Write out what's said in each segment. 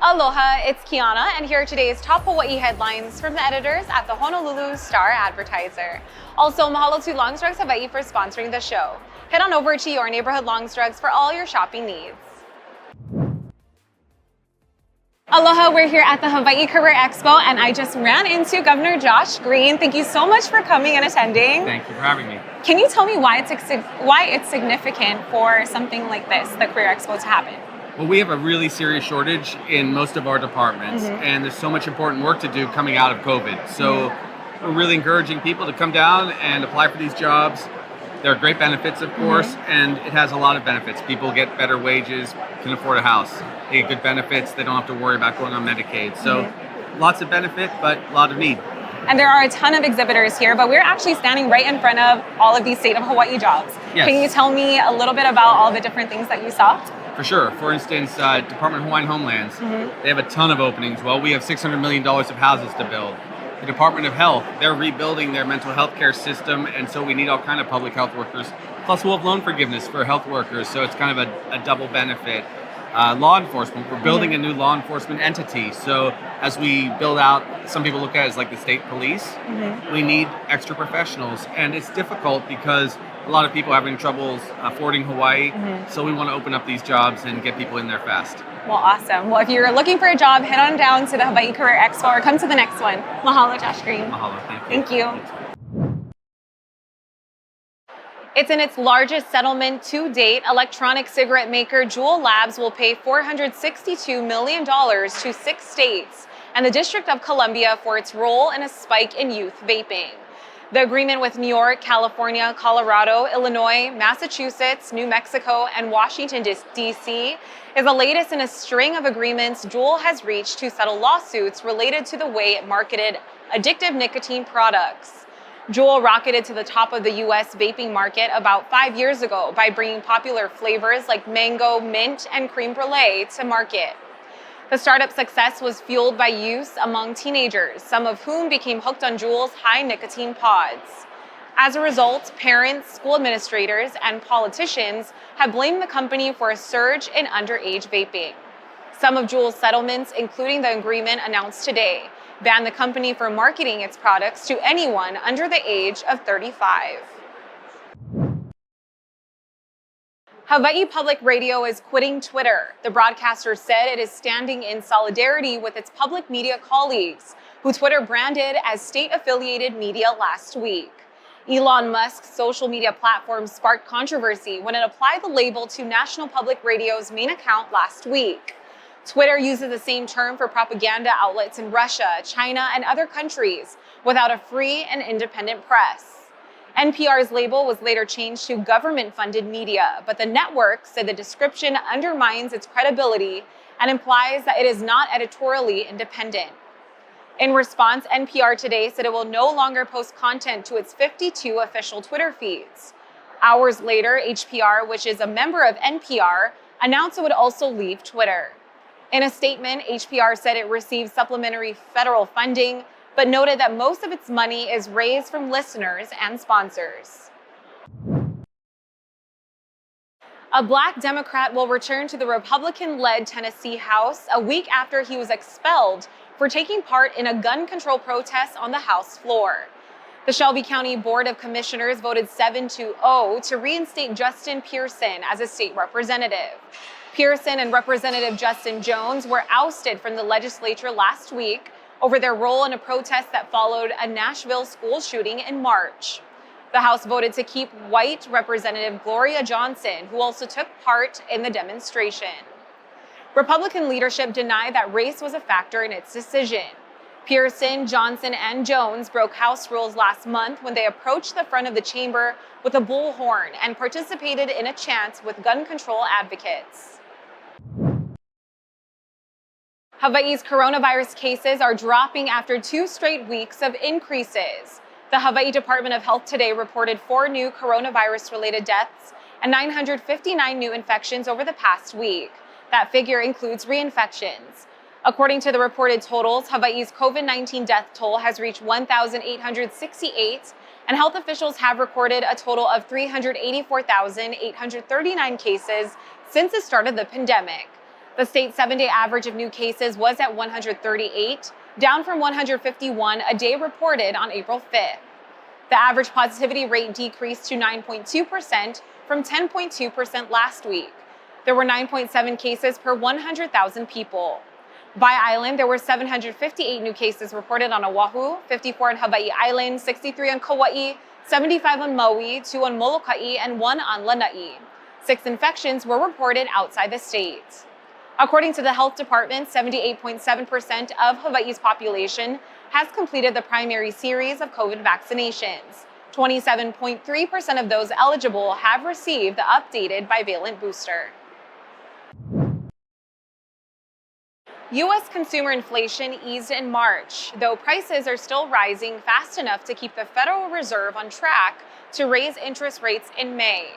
Aloha, it's Kiana, and here are today's top Hawaii headlines from the editors at the Honolulu Star-Advertiser. Also, mahalo to Longs Drugs Hawaii for sponsoring the show. Head on over to your neighborhood Longs Drugs for all your shopping needs. Aloha, we're here at the Hawaii Career Expo, and I just ran into Governor Josh Green. Thank you so much for coming and attending. Thank you for having me. Can you tell me why it's significant for something like this, the Career Expo, to happen? Well, we have a really serious shortage in most of our departments, and there's so much important work to do coming out of COVID. So we're really encouraging people to come down and apply for these jobs. There are great benefits, of course, and it has a lot of benefits. People get better wages, can afford a house, they get good benefits, they don't have to worry about going on Medicaid. So lots of benefit, but a lot of need. And there are a ton of exhibitors here, but we're actually standing right in front of all of these state of Hawaii jobs. Yes. Can you tell me a little bit about all the different things that you saw? For sure. For instance, Department of Hawaiian Homelands, they have a ton of openings. Well, we have $600 million of houses to build. The Department of Health, they're rebuilding their mental health care system, and so we need all kind of public health workers. Plus, we'll have loan forgiveness for health workers, so it's kind of a double benefit. Law enforcement, we're building a new law enforcement entity. So as we build out, some people look at it as like the state police, we need extra professionals. And it's difficult because a lot of people are having troubles affording Hawaii. So we want to open up these jobs and get people in there fast. Well, awesome. Well, if you're looking for a job, head on down to the Hawaii Career Expo or come to the next one. Mahalo, Josh Green. Mahalo, thank you. Thank you. It's in its largest settlement to date. Electronic cigarette maker Juul Labs will pay $462 million to 6 states and the District of Columbia for its role in a spike in youth vaping. The agreement with New York, California, Colorado, Illinois, Massachusetts, New Mexico, and Washington, D.C. is the latest in a string of agreements Juul has reached to settle lawsuits related to the way it marketed addictive nicotine products. Juul rocketed to the top of the U.S. vaping market about 5 years ago by bringing popular flavors like mango, mint, and creme brulee to market. The startup success was fueled by use among teenagers, some of whom became hooked on Juul's high nicotine pods. As a result, parents, school administrators, and politicians have blamed the company for a surge in underage vaping. Some of Juul's settlements, including the agreement announced today, ban the company from marketing its products to anyone under the age of 35. Hawaii Public Radio is quitting Twitter. The broadcaster said it is standing in solidarity with its public media colleagues, who Twitter branded as state-affiliated media last week. Elon Musk's social media platform sparked controversy when it applied the label to National Public Radio's main account last week. Twitter uses the same term for propaganda outlets in Russia, China, and other countries without a free and independent press. NPR's label was later changed to government-funded media, but the network said the description undermines its credibility and implies that it is not editorially independent. In response, NPR today said it will no longer post content to its 52 official Twitter feeds. Hours later, HPR, which is a member of NPR, announced it would also leave Twitter. In a statement, HPR said it received supplementary federal funding, but noted that most of its money is raised from listeners and sponsors. A Black Democrat will return to the Republican-led Tennessee House a week after he was expelled for taking part in a gun control protest on the House floor. The Shelby County Board of Commissioners voted 7-0 to reinstate Justin Pearson as a state representative. Pearson and Representative Justin Jones were ousted from the legislature last week over their role in a protest that followed a Nashville school shooting in March. The House voted to keep white Representative Gloria Johnson, who also took part in the demonstration. Republican leadership denied that race was a factor in its decision. Pearson, Johnson, and Jones broke House rules last month when they approached the front of the chamber with a bullhorn and participated in a chant with gun control advocates. Hawaii's coronavirus cases are dropping after 2 straight weeks of increases. The Hawaii Department of Health today reported 4 new coronavirus-related deaths and 959 new infections over the past week. That figure includes reinfections. According to the reported totals, Hawaii's COVID-19 death toll has reached 1,868, and health officials have recorded a total of 384,839 cases since the start of the pandemic. The state's 7-day average of new cases was at 138, down from 151 a day reported on April 5th. The average positivity rate decreased to 9.2% from 10.2% last week. There were 9.7 cases per 100,000 people. By island, there were 758 new cases reported on Oahu, 54 on Hawaii Island, 63 on Kauai, 75 on Maui, 2 on Molokai, and 1 on Lanai. 6 infections were reported outside the state. According to the health department, 78.7% of Hawaii's population has completed the primary series of COVID vaccinations. 27.3% of those eligible have received the updated bivalent booster. U.S. consumer inflation eased in March, though prices are still rising fast enough to keep the Federal Reserve on track to raise interest rates in May.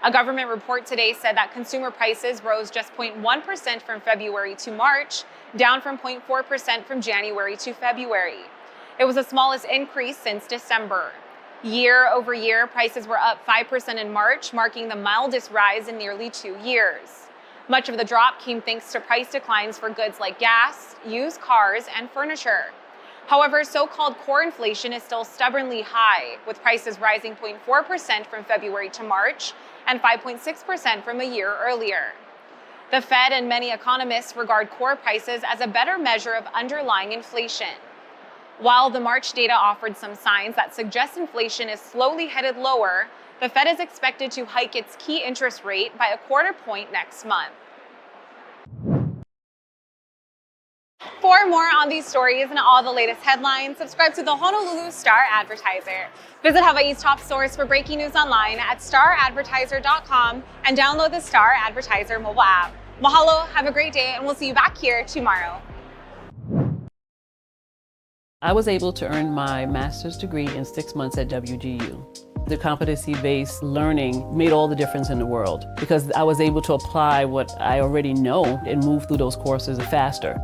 A government report today said that consumer prices rose just 0.1% from February to March, down from 0.4% from January to February. It was the smallest increase since December. Year over year, prices were up 5% in March, marking the mildest rise in nearly 2 years. Much of the drop came thanks to price declines for goods like gas, used cars, and furniture. However, so-called core inflation is still stubbornly high, with prices rising 0.4% from February to March and 5.6% from a year earlier. The Fed and many economists regard core prices as a better measure of underlying inflation. While the March data offered some signs that suggest inflation is slowly headed lower, the Fed is expected to hike its key interest rate by 1/4 point next month. For more on these stories and all the latest headlines, subscribe to the Honolulu Star-Advertiser. Visit Hawaii's top source for breaking news online at staradvertiser.com and download the Star-Advertiser mobile app. Mahalo, have a great day, and we'll see you back here tomorrow. I was able to earn my master's degree in 6 months at WGU. The competency-based learning made all the difference in the world because I was able to apply what I already know and move through those courses faster.